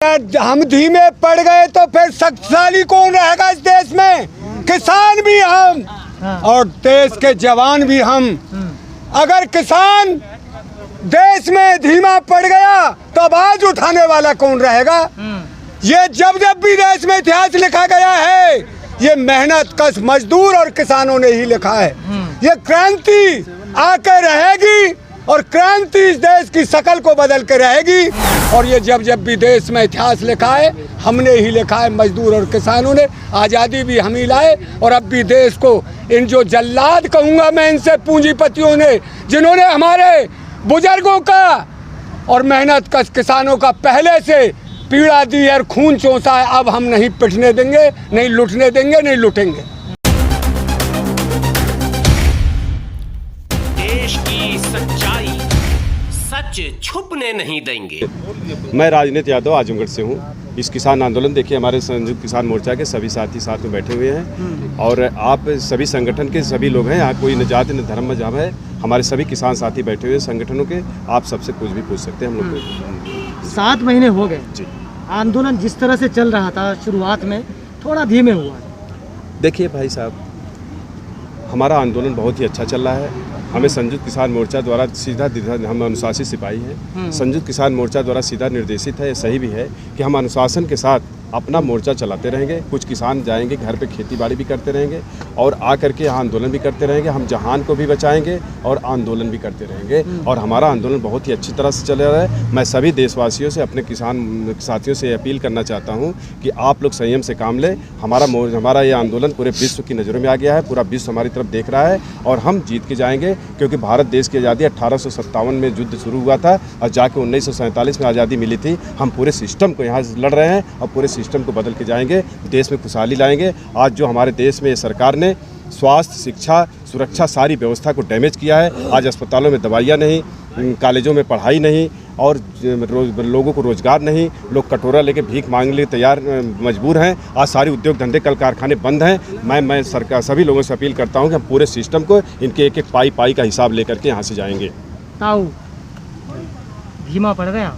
हम धीमे पड़ गए तो फिर शक्तिशाली कौन रहेगा इस देश में? किसान भी हम और देश के जवान भी हम। अगर किसान देश में धीमा पड़ गया तो आवाज उठाने वाला कौन रहेगा? ये जब जब भी देश में इतिहास लिखा गया है, ये मेहनत कश मजदूर और किसानों ने ही लिखा है। ये क्रांति आकर रहेगी और क्रांति इस देश की शकल को बदल के रहेगी। और ये जब जब भी देश में इतिहास लिखा है, हमने ही लिखा है, मजदूर और किसानों ने। आज़ादी भी हम ही लाए और अब भी देश को इन जो जल्लाद कहूँगा मैं इनसे, पूंजीपतियों ने, जिन्होंने हमारे बुजुर्गों का और मेहनत कश किसानों का पहले से पीड़ा दी है और खून चूसा है, अब हम नहीं पिटने देंगे, नहीं लुटने देंगे, नहीं लुटेंगे। देश की सच्चाई सच छुपने नहीं देंगे। मैं राजनीति यादव आजमगढ़ से हूँ। इस किसान आंदोलन देखिए, हमारे संयुक्त किसान मोर्चा के सभी साथी साथ में बैठे हुए हैं और आप सभी संगठन के सभी लोग हैं। यहाँ कोई न जाति न धर्म मजहब है, हमारे सभी किसान साथी बैठे हुए संगठनों के। आप सबसे कुछ भी पूछ सकते हैं। हम लोग 7 महीने हो गए जी। आंदोलन जिस तरह से चल रहा था शुरुआत में थोड़ा धीमे हुआ। देखिए भाई साहब, हमारा आंदोलन बहुत ही अच्छा चल रहा है। हमें संयुक्त किसान मोर्चा द्वारा सीधा, हम अनुशासित सिपाही हैं। संयुक्त किसान मोर्चा द्वारा सीधा निर्देशित है, ये सही भी है कि हम अनुशासन के साथ अपना मोर्चा चलाते रहेंगे। कुछ किसान जाएंगे घर पे, खेती बाड़ी भी करते रहेंगे और आकर के यहाँ आंदोलन भी करते रहेंगे। हम जहान को भी बचाएंगे और आंदोलन भी करते रहेंगे और हमारा आंदोलन बहुत ही अच्छी तरह से चल रहा है। मैं सभी देशवासियों से, अपने किसान साथियों से अपील करना चाहता हूँ कि आप लोग संयम से काम लें। हमारा ये आंदोलन पूरे विश्व की नज़रों में आ गया है, पूरा विश्व हमारी तरफ देख रहा है और हम जीत के जाएंगे। क्योंकि भारत देश की आज़ादी 1857 में युद्ध शुरू हुआ था और जाके 1947 में आज़ादी मिली थी। हम पूरे सिस्टम को यहाँ लड़ रहे हैं और पूरे सिस्टम को बदल के जाएंगे, देश में खुशहाली लाएंगे। आज जो हमारे देश में सरकार ने स्वास्थ्य, शिक्षा, सुरक्षा सारी व्यवस्था को डैमेज किया है। आज अस्पतालों में दवाइयाँ नहीं, कॉलेजों में पढ़ाई नहीं और लोगों को रोजगार नहीं। लोग कटोरा लेके भीख मांगने लिए तैयार मजबूर हैं। आज सारे उद्योग धंधे, कल कारखाने बंद हैं। मैं सरकार सभी लोगों से अपील करता हूं कि हम पूरे सिस्टम को इनके एक एक पाई पाई का हिसाब लेकर के यहाँ से जाएंगे। ताऊ धीमा पड़ गया।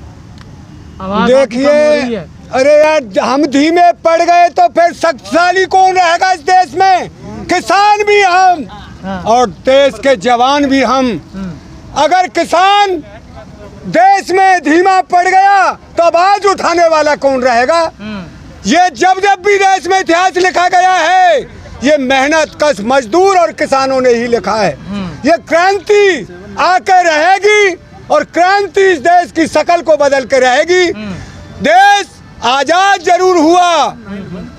देखिए, अरे यार, हम धीमे पड़ गए तो फिर शक्तिशाली कौन रहेगा इस देश में? किसान भी हम और देश के जवान भी हम। अगर किसान देश में धीमा पड़ गया तो आवाज उठाने वाला कौन रहेगा? ये जब जब भी देश में इतिहास लिखा गया है, ये मेहनत कश मजदूर और किसानों ने ही लिखा है। ये क्रांति आकर रहेगी और क्रांति इस देश की शकल को बदल के रहेगी। देश आजाद जरूर हुआ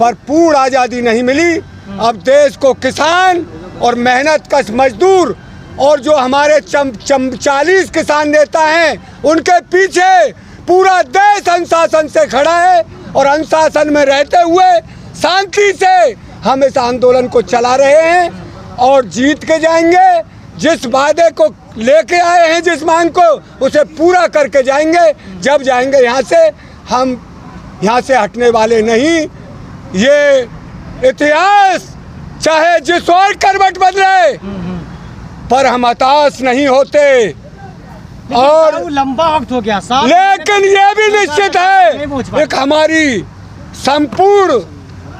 पर पूर्ण आजादी नहीं मिली। अब देश को किसान और मेहनत कश मजदूर और जो हमारे 40 किसान नेता हैं, उनके पीछे पूरा देश अनुशासन से खड़ा है और अनुशासन में रहते हुए शांति से हम इस आंदोलन को चला रहे हैं और जीत के जाएंगे। जिस वादे को लेके आए हैं, जिस मांग को, उसे पूरा करके जाएंगे। जब जाएंगे यहाँ से, हम यहाँ से हटने वाले नहीं। ये इतिहास चाहे जिस और करवट बदले, पर हम हताश नहीं होते। और लंबा वक्त हो गया, लेकिन ये भी निश्चित है, एक हमारी संपूर्ण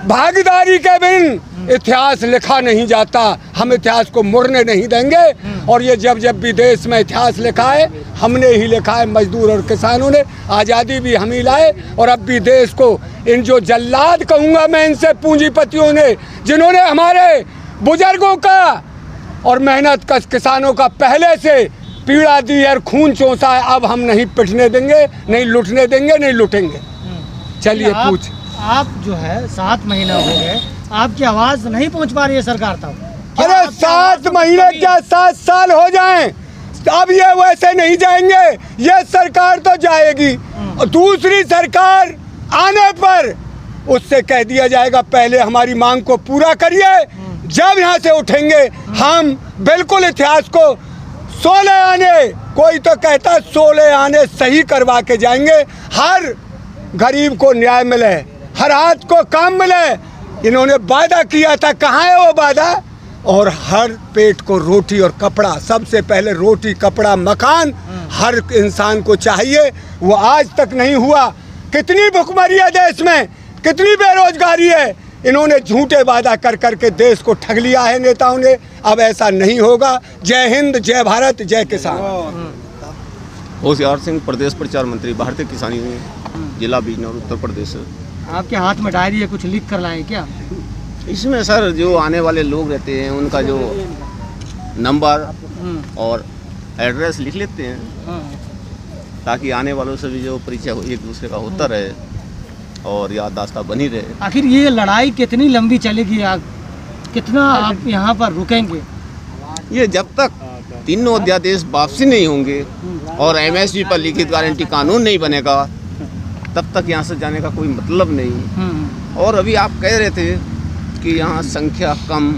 भागीदारी के बिन इतिहास लिखा नहीं जाता। हम इतिहास को मुड़ने नहीं देंगे और ये जब जब भी देश में इतिहास लिखा है, हमने ही लिखा है, मजदूर और किसानों ने। आज़ादी भी हम ही लाए और अब भी देश को इन जो जल्लाद कहूँगा मैं इनसे, पूंजीपतियों ने, जिन्होंने हमारे बुजुर्गों का और मेहनत कश किसानों का पहले से पीड़ा दी है और खून चूसा है, अब हम नहीं पिटने देंगे, नहीं लुटने देंगे, नहीं लुटेंगे। चलिए पूछ। आप जो है 7 महीना हो गए, आपकी आवाज नहीं पहुंच पा रही है सरकार तक। अरे 7 महीने क्या, 7 साल हो जाएं, अब ये वैसे नहीं जाएंगे। ये सरकार तो जाएगी और दूसरी सरकार आने पर उससे कह दिया जाएगा पहले हमारी मांग को पूरा करिए। जब यहाँ से उठेंगे हम बिल्कुल इतिहास को 16 आने, कोई तो कहता 16 आने सही करवा के जाएंगे। हर गरीब को न्याय मिले, हर हाथ को काम मिले। इन्होंने वादा किया था, कहाँ है वो वादा? और हर पेट को रोटी और कपड़ा, सबसे पहले रोटी, कपड़ा, मकान हर इंसान को चाहिए। वो आज तक नहीं हुआ। कितनी भुखमरी है देश में, कितनी बेरोजगारी है। इन्होंने झूठे वादा कर करके देश को ठग लिया है नेताओं ने। अब ऐसा नहीं होगा। जय हिंद, जय भारत, जय किसान। होशियार सिंह, प्रदेश प्रचार मंत्री, भारतीय किसान यूनियन, जिला बिजनौर, उत्तर प्रदेश। आपके हाथ में डायरी है, कुछ लिख कर लाए क्या? इसमें सर जो आने वाले लोग रहते हैं उनका जो नंबर और एड्रेस लिख लेते हैं, ताकि आने वालों से भी जो परिचय एक दूसरे का होता रहे और याददाश्त बनी रहे। आखिर ये लड़ाई कितनी लंबी चलेगी? कितना आप यहाँ पर रुकेंगे? ये जब तक तीनों अध्यादेश वापसी नहीं होंगे और MSP पर लिखित गारंटी कानून नहीं बनेगा, तब तक यहाँ से जाने का कोई मतलब नहीं। और अभी आप कह रहे थे कि यहाँ संख्या कम,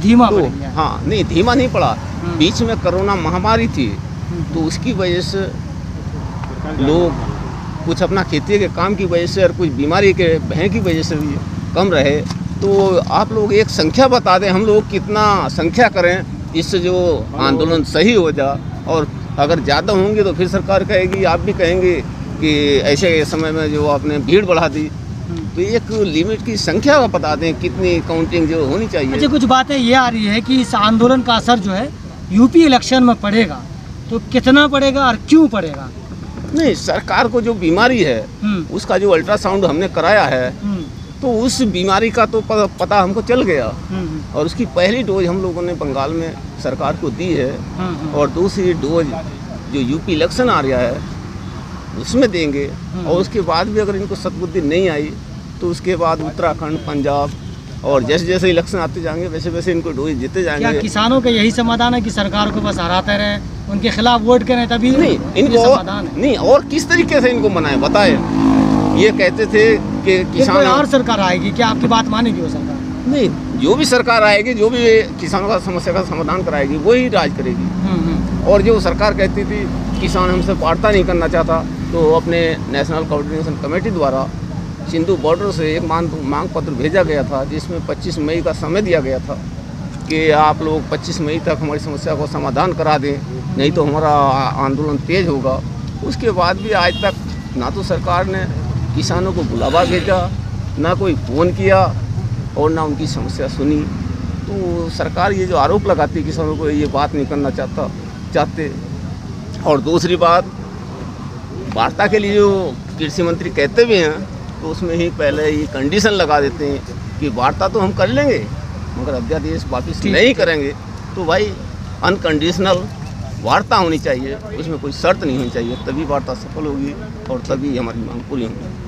धीमा तो पड़ गया। हाँ, नहीं धीमा नहीं पड़ा। बीच में कोरोना महामारी थी, तो उसकी वजह से लोग कुछ अपना खेती के काम की वजह से और कुछ बीमारी के भय की वजह से भी कम रहे। तो आप लोग एक संख्या बता दें, हम लोग कितना संख्या करें, इससे जो आंदोलन सही हो जा। और अगर ज़्यादा होंगे तो फिर सरकार कहेगी, आप भी कहेंगे कि ऐसे समय में जो आपने भीड़ बढ़ा दी। तो एक लिमिट की संख्या का बता दें, कितनी काउंटिंग जो होनी चाहिए। अच्छा, कुछ बातें ये आ रही है कि इस आंदोलन का असर जो है यूपी इलेक्शन में पड़ेगा, तो कितना पड़ेगा और क्यों पड़ेगा? नहीं, सरकार को जो बीमारी है उसका जो अल्ट्रासाउंड हमने कराया है, तो उस बीमारी का तो पता हमको चल गया। और उसकी पहली डोज हम लोगों ने बंगाल में सरकार को दी है, और दूसरी डोज जो यूपी इलेक्शन आ रहा है उसमें देंगे। और उसके बाद भी अगर इनको सद्बुद्धि नहीं आई तो उसके बाद उत्तराखंड, पंजाब, और जैसे जैसे इलेक्शन आते जाएंगे वैसे वैसे इनको डोज देते क्या जाएंगे। किसानों का यही समाधान है कि सरकार को बस हराते रहे, उनके खिलाफ वोट करें, तभी नहीं, ये इनको समाधान है? नहीं, और किस तरीके से इनको मनाए बताए। ये कहते थे कि फिर किसान कोई और सरकार आएगी, क्या आपकी बात मानेगी वो सरकार? नहीं, जो भी सरकार आएगी, जो भी किसानों का समस्या का समाधान कराएगी, वही राज करेगी। और जो सरकार कहती थी किसान हमसे वार्ता नहीं करना चाहता, तो अपने नेशनल कोऑर्डिनेशन कमेटी द्वारा सिंधु बॉर्डर से एक मांग पत्र भेजा गया था, जिसमें 25 मई का समय दिया गया था कि आप लोग 25 मई तक हमारी समस्या को समाधान करा दें, नहीं तो हमारा आंदोलन तेज होगा। उसके बाद भी आज तक ना तो सरकार ने किसानों को बुलावा भेजा, ना कोई फ़ोन किया, और ना उनकी समस्या सुनी। तो सरकार ये जो आरोप लगाती है किसानों को, ये बात नहीं करना चाहते। और दूसरी बात, वार्ता के लिए जो कृषि मंत्री कहते भी हैं, तो उसमें ही पहले ही कंडीशन लगा देते हैं कि वार्ता तो हम कर लेंगे, मगर अध्यादेश वापस नहीं करेंगे। तो भाई अनकंडीशनल वार्ता होनी चाहिए, उसमें कोई शर्त नहीं होनी चाहिए, तभी वार्ता सफल होगी और तभी हमारी मांग पूरी होगी।